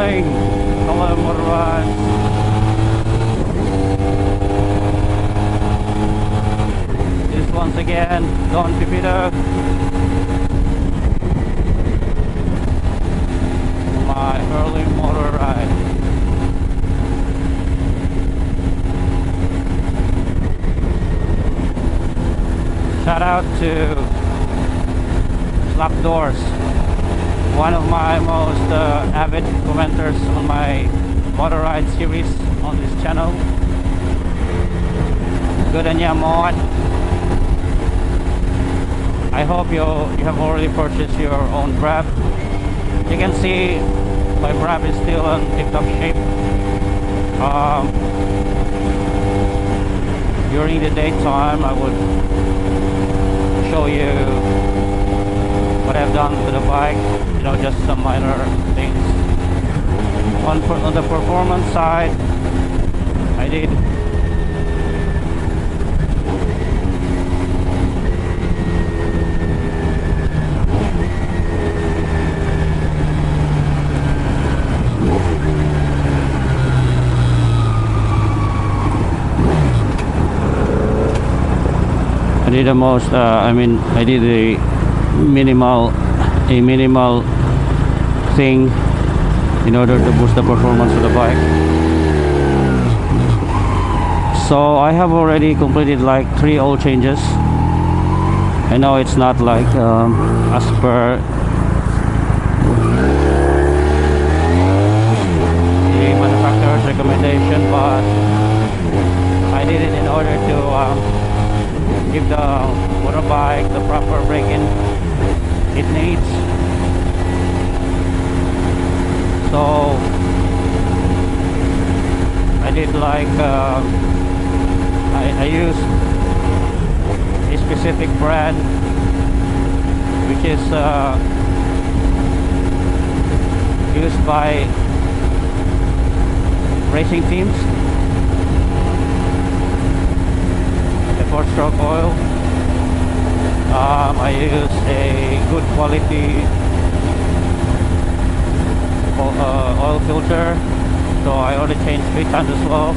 morning. Hello, MOTORIDEZ. This once again, Don Pepito. My early motor ride. Shout out to Slap Doors, one of my most avid commenters on my MOTORIDEZ series on this channel. Good on ya, mod. I hope you have already purchased your own braaap. You can see my braaap is still in tip-top shape. During the daytime I would show you what I've done to the bike, you know, just some minor things. On the performance side, I did the most I did a minimal thing in order to boost the performance of the bike. So I have already completed like 3 oil changes. I know it's not like as per the manufacturer's recommendation, but I did it in order to give the motorbike the proper braking it needs. So I did like I used a specific brand which is used by racing teams. 4-stroke oil. I use a good quality oil filter, so I already changed 3 times as well.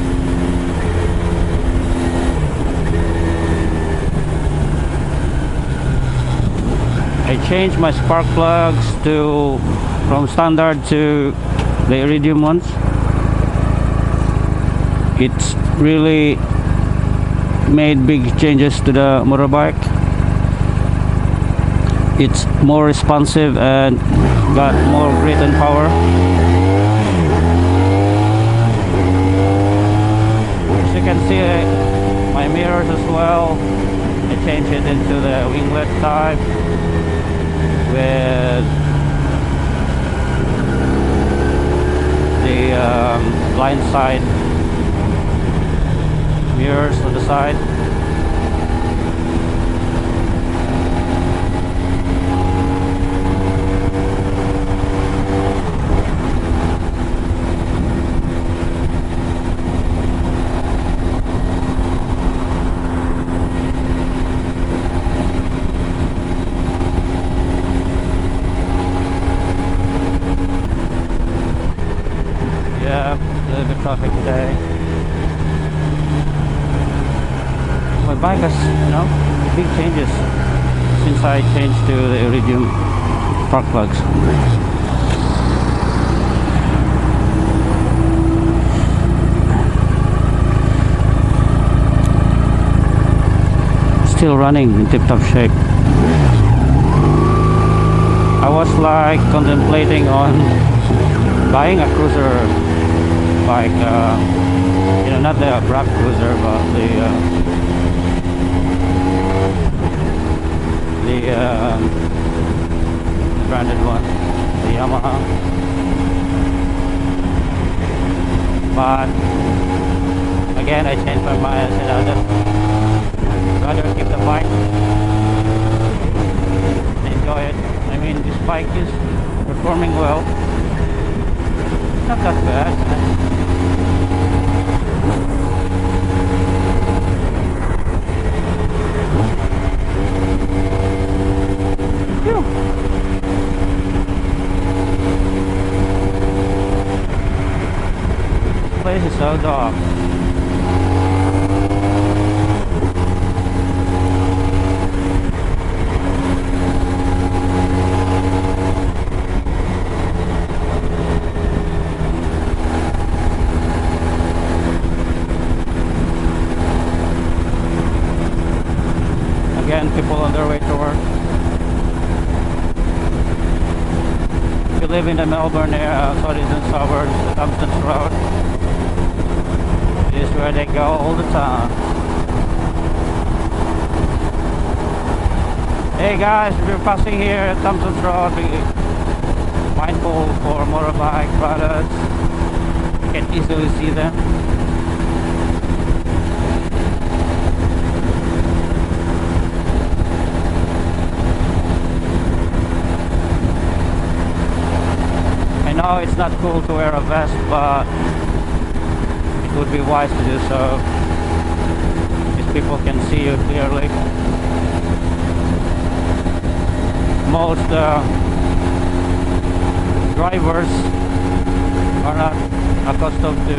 I changed my spark plugs from standard to the iridium ones. It's really made big changes to the motorbike. It's more responsive and got more grit and power. As you can see, my mirrors as well, I changed it into the winglet type with the blind side mirrors on the side. Yeah, a little bit traffic today. My bike has, you know, big changes since I changed to the iridium spark plugs. Still running in tip-top shape. I was like contemplating on buying a cruiser bike, you know, not the braaap cruiser, but the branded one, the Yamaha. But again, I changed my mind. I said I'd rather keep the bike, enjoy it. I mean, this bike is performing well. Not that bad. place is so dark. Again, people on their way to work. If you live in the Melbourne area, southeastern suburbs, the Thompson's Road, it is where they go all the time. Hey guys, if you're passing here at Thompson's Road, be mindful for motorbike riders. You can easily see them. No, it's not cool to wear a vest, but it would be wise to do so. These people can see you clearly. Most drivers are not accustomed to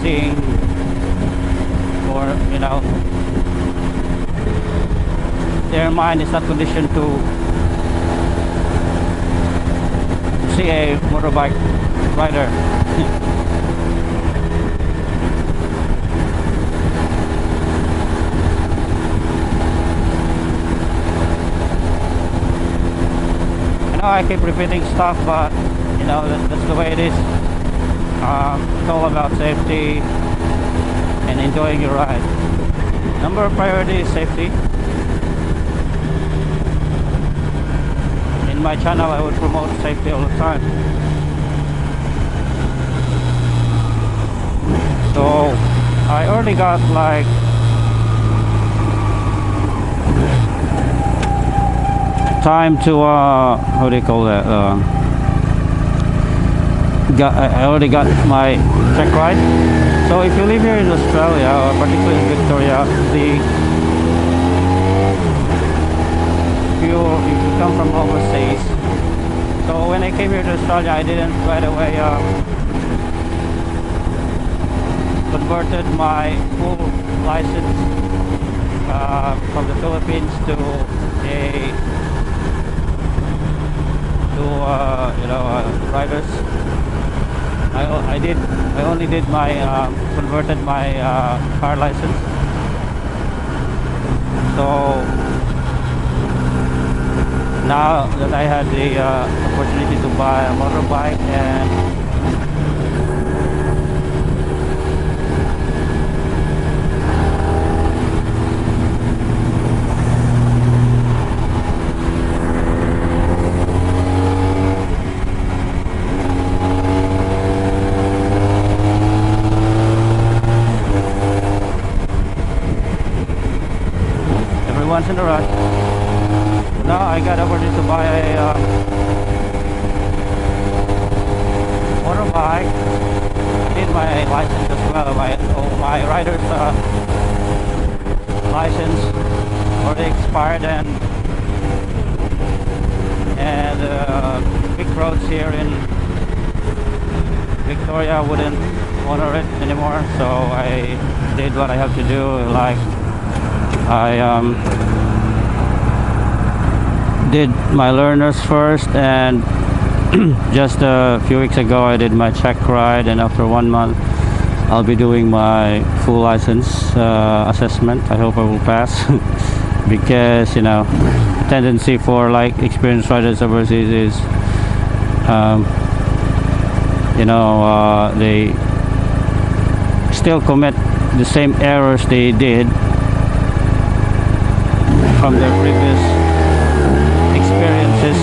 seeing, or you know, their mind is not conditioned to see a motorbike rider. I know I keep repeating stuff, but you know that's the way it is. It's all about safety and enjoying your ride. Number one priority is safety. In my channel I would promote safety all the time. So I already got like time to how do you call that, I already got my check ride. So if you live here in Australia, or particularly in Victoria, if you come from overseas, so when I came here to Australia, I didn't right away converted my full license from the Philippines to riders. I only did my converted my car license. So now that I had the opportunity to buy a motorbike, and everyone's in a rush. Now I got opportunity to buy a motorbike. I did my license as well. My rider's license already expired, and big roads here in Victoria wouldn't honor it anymore. So I did what I have to do. Like I did my learners first, and just a few weeks ago I did my check ride, and after 1 month I'll be doing my full license assessment. I hope I will pass because you know, tendency for like experienced riders overseas is they still commit the same errors they did from their previous experiences.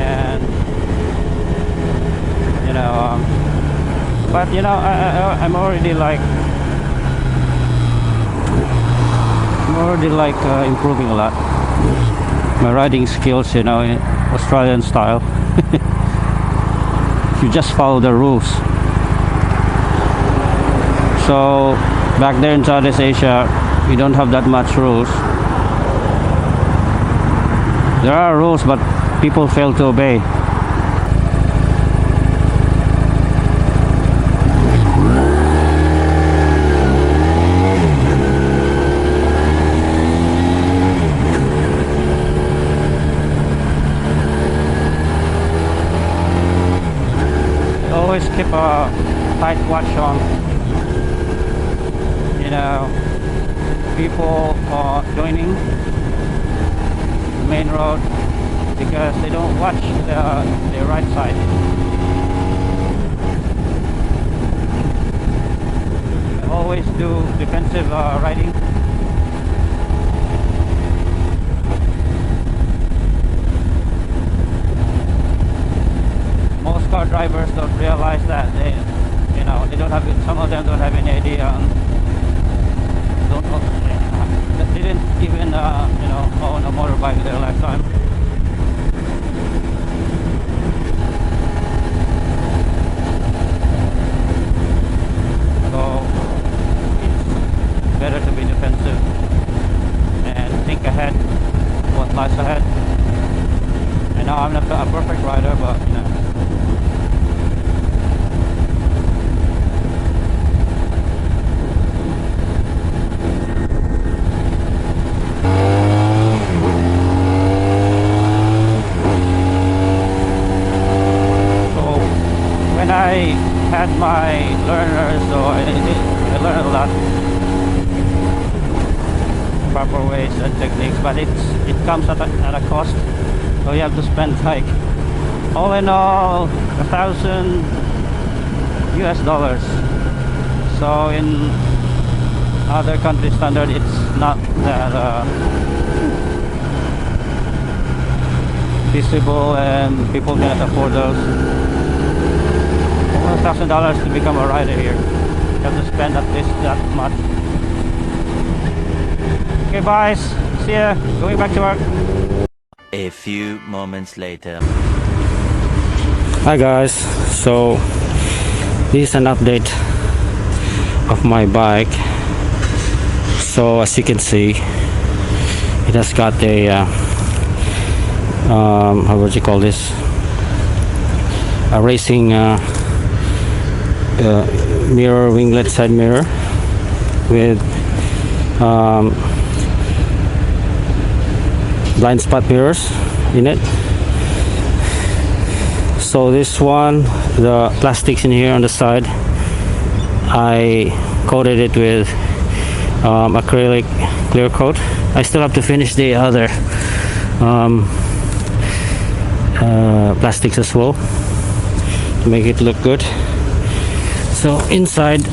And you know, but you know, I'm already improving a lot. My riding skills, you know, in Australian style. You just follow the rules. So Back there in Southeast Asia, we don't have that much rules. There are rules, but people fail to obey. Always keep a tight watch on, you know, people joining the main road because they don't watch the right side. Always do defensive riding. Most car drivers don't realize that they don't have, some of them don't have any idea, they didn't even own a motorbike in their lifetime. So it's better to be defensive and think ahead what lies ahead. And now I'm not a perfect rider, but I had my learners, so I learned a lot, proper ways and techniques, but it comes at a cost. So you have to spend like all in all $1,000 US. So in other country standard, it's not that feasible, and people cannot afford those. $1,000 to become a rider here. You have to spend at least that much. Okay, guys, see ya. Going back to work. A few moments later. Hi guys, so this is an update of my bike. So as you can see, it has got a how would you call this, a racing mirror, winglet side mirror with blind spot mirrors in it. So this one, the plastics in here on the side, I coated it with acrylic clear coat. I still have to finish the other plastics as well to make it look good. So inside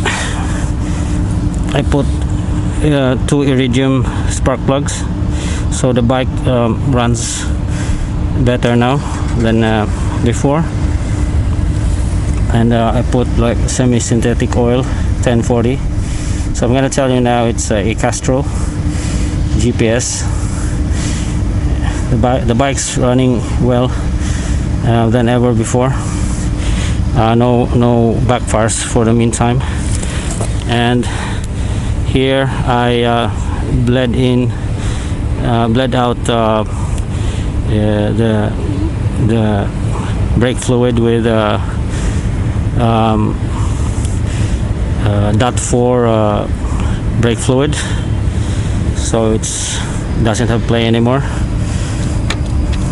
I put 2 iridium spark plugs, so the bike runs better now than before. And I put like semi-synthetic oil 1040. So I'm gonna tell you now, it's a Castrol GPS. The bike's running well than ever before. No backfires for the meantime. And here I bled out the brake fluid with .4 brake fluid, so it doesn't have play anymore.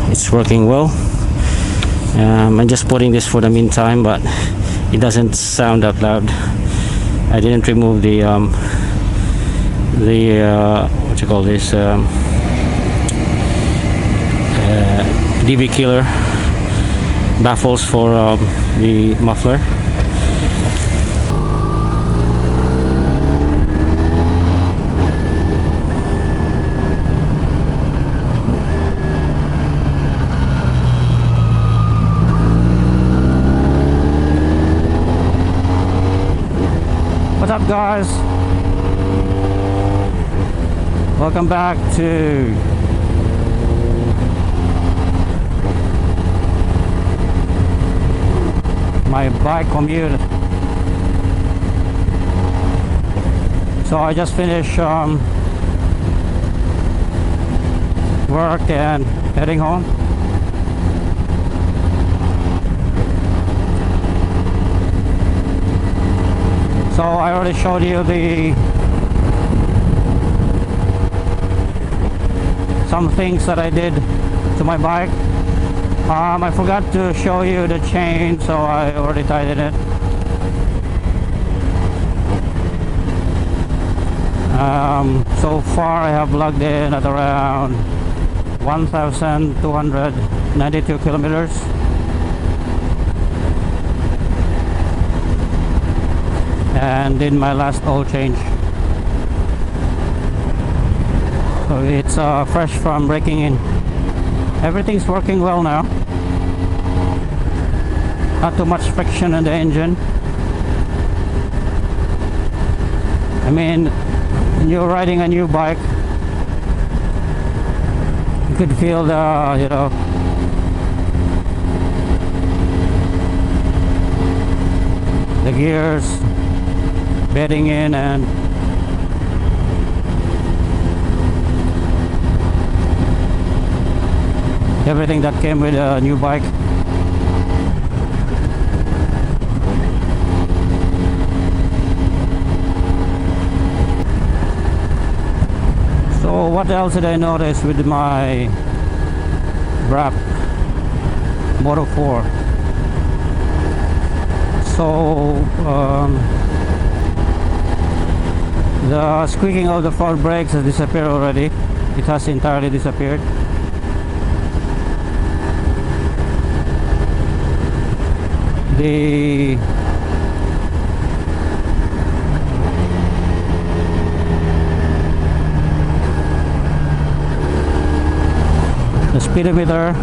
It's working well. I'm just putting this for the meantime, but it doesn't sound that loud. I didn't remove the what you call this, DB killer baffles for the muffler. What's up, guys? Welcome back to my bike commute. So I just finished work and heading home. So I already showed you some things that I did to my bike. I forgot to show you the chain, so I already tightened it. So far I have logged in at around 1,292 kilometers. And did my last oil change. So it's fresh from breaking in. Everything's working well now. Not too much friction in the engine. I mean, when you're riding a new bike, you could feel the, you know, the gears bedding in, and everything that came with a new bike. So what else did I notice with my braaap Moto 4? So the squeaking of the front brakes has disappeared already. It has entirely disappeared. The speedometer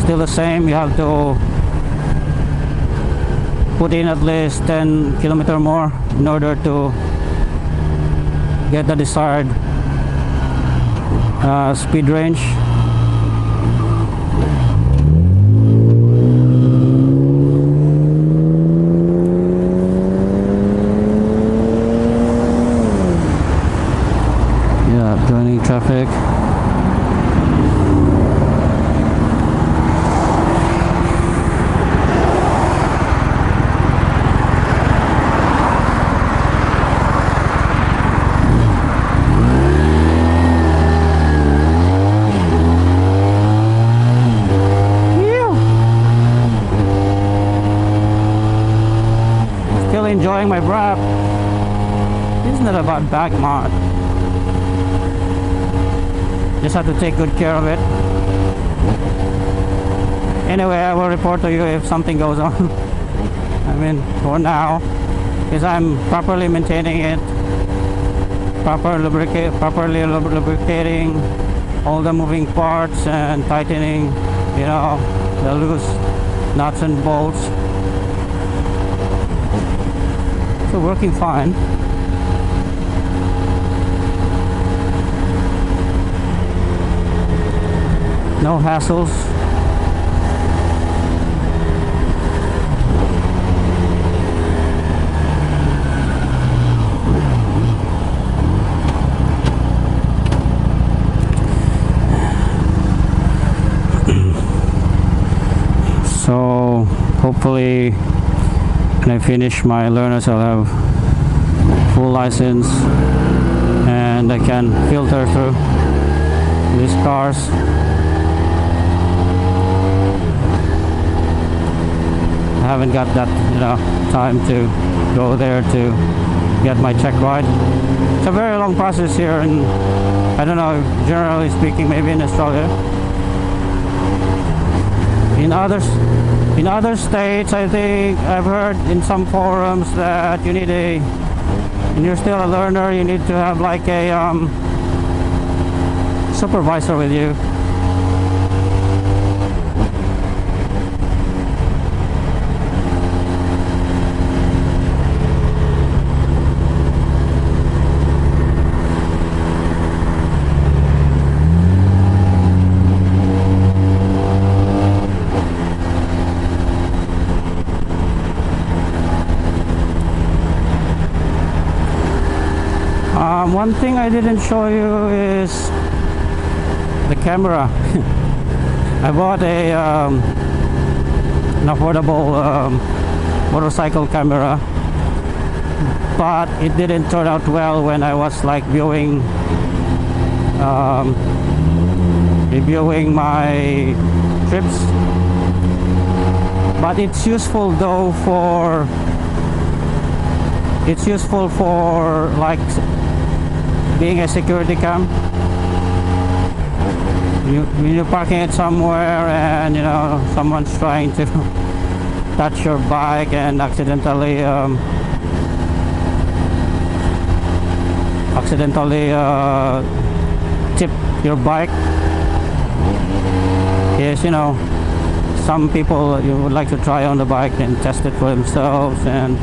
still the same. You have to put in at least 10 kilometers more in order to get the desired speed range. Yeah, joining traffic. Enjoying my braaap. Isn't it about back mod? Just have to take good care of it. Anyway, I will report to you if something goes on. I mean, for now, because I'm properly maintaining it, properly lubricating all the moving parts and tightening, you know, the loose nuts and bolts. So working fine. No hassles. So hopefully when I finish my learners, I'll have full license and I can filter through these cars. I haven't got that, you know, time to go there to get my check ride. It's a very long process here, and I don't know, generally speaking, maybe in Australia. In other states, I think I've heard in some forums that you need when you're still a learner, you need to have like a supervisor with you. One thing I didn't show you is the camera. I bought an affordable motorcycle camera, but it didn't turn out well when I was like reviewing my trips. But it's useful though for like being a security cam. When you're parking it somewhere and you know someone's trying to touch your bike and accidentally tip your bike. Yes, you know, some people you would like to try on the bike and test it for themselves, and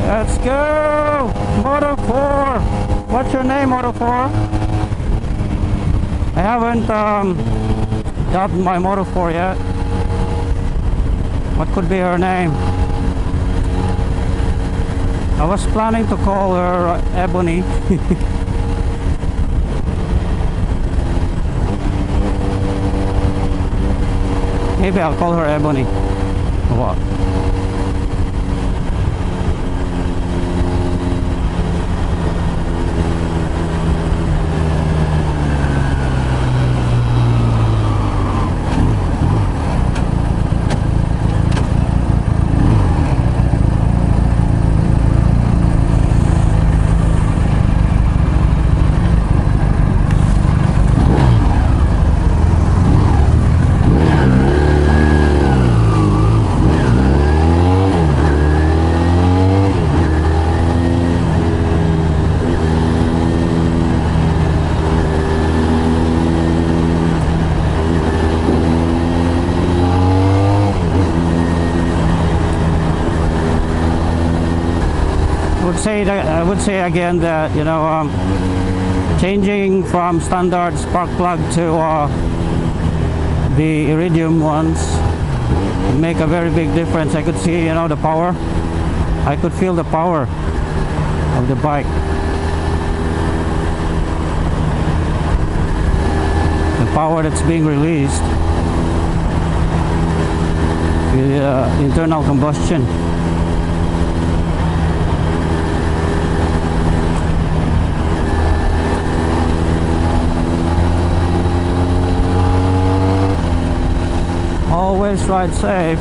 let's go! Moto 4! What's your name, Moto 4? I haven't dubbed my Moto 4 yet. What could be her name? I was planning to call her Ebony. Maybe I'll call her Ebony. What? I would say again that, you know, changing from standard spark plug to the iridium ones make a very big difference. I could see, you know, the power. I could feel the power of the bike. The power that's being released with internal combustion. Always ride safe.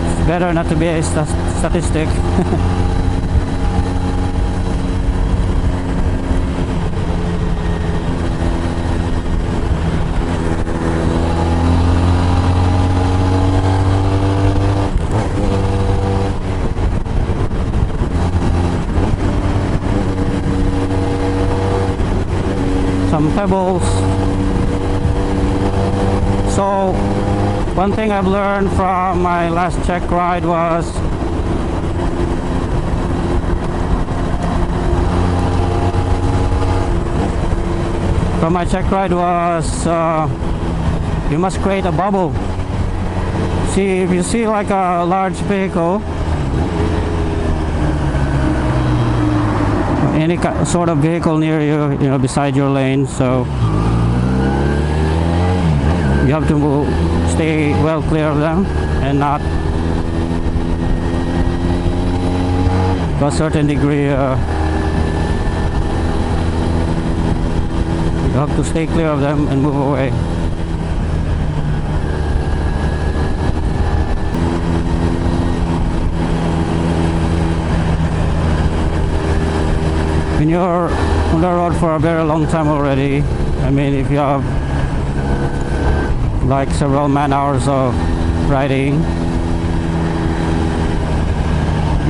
It's better not to be a statistic. Some pebbles. So one thing I've learned from my last check ride was you must create a bubble. See, if you see like a large vehicle, any sort of vehicle near you, you know, beside your lane, so you have to stay well clear of them and not, to a certain degree, you have to stay clear of them and move away. When you're on the road for a very long time already, I mean, if you have like several man hours of riding,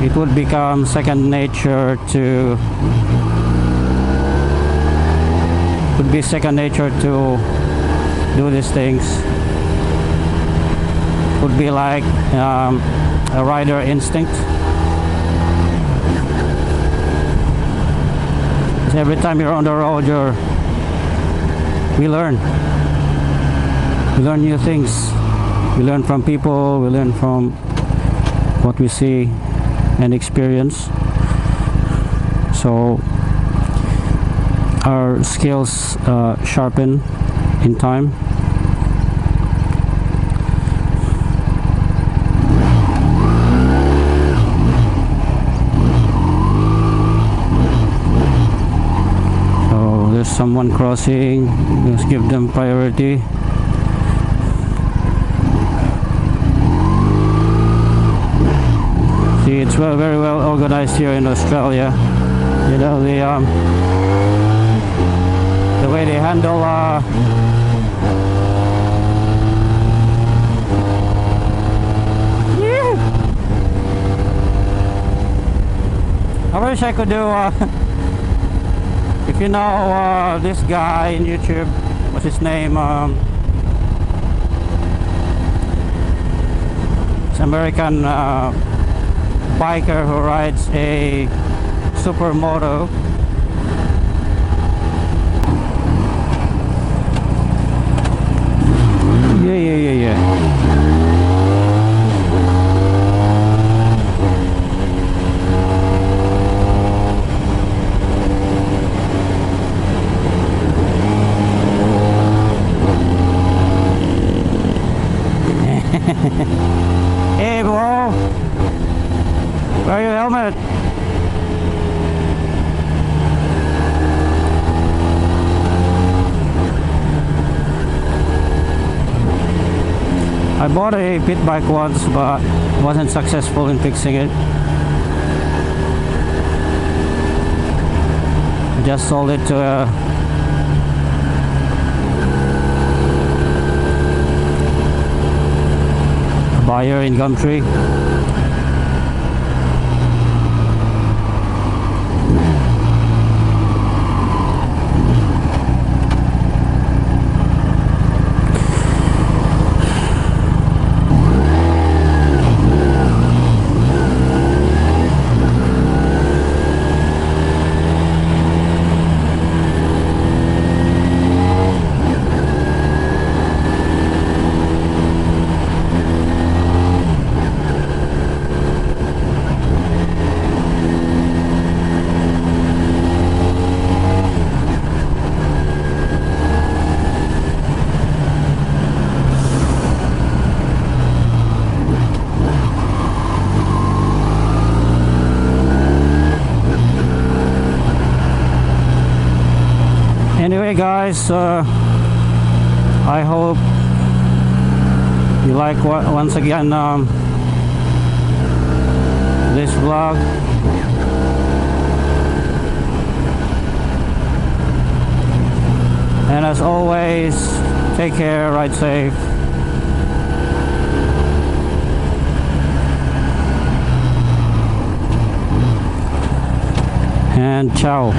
it would become second nature to would be second nature to do these things. Would be like a rider instinct. So every time you're on the road, we learn new things. We learn from people, we learn from what we see and experience. So our skills sharpen in time. So there's someone crossing, let's give them priority. See, it's very well organized here in Australia. You know, the way they handle yeah. I wish I could do if you know this guy in YouTube, what's his name, it's American biker who rides a supermoto. Yeah. Hey bro, wear your helmet. I bought a pit bike once, but wasn't successful in fixing it. I just sold it to a buyer in Gumtree. Anyway guys, I hope you like once again this vlog. And as always, take care, ride safe. And ciao.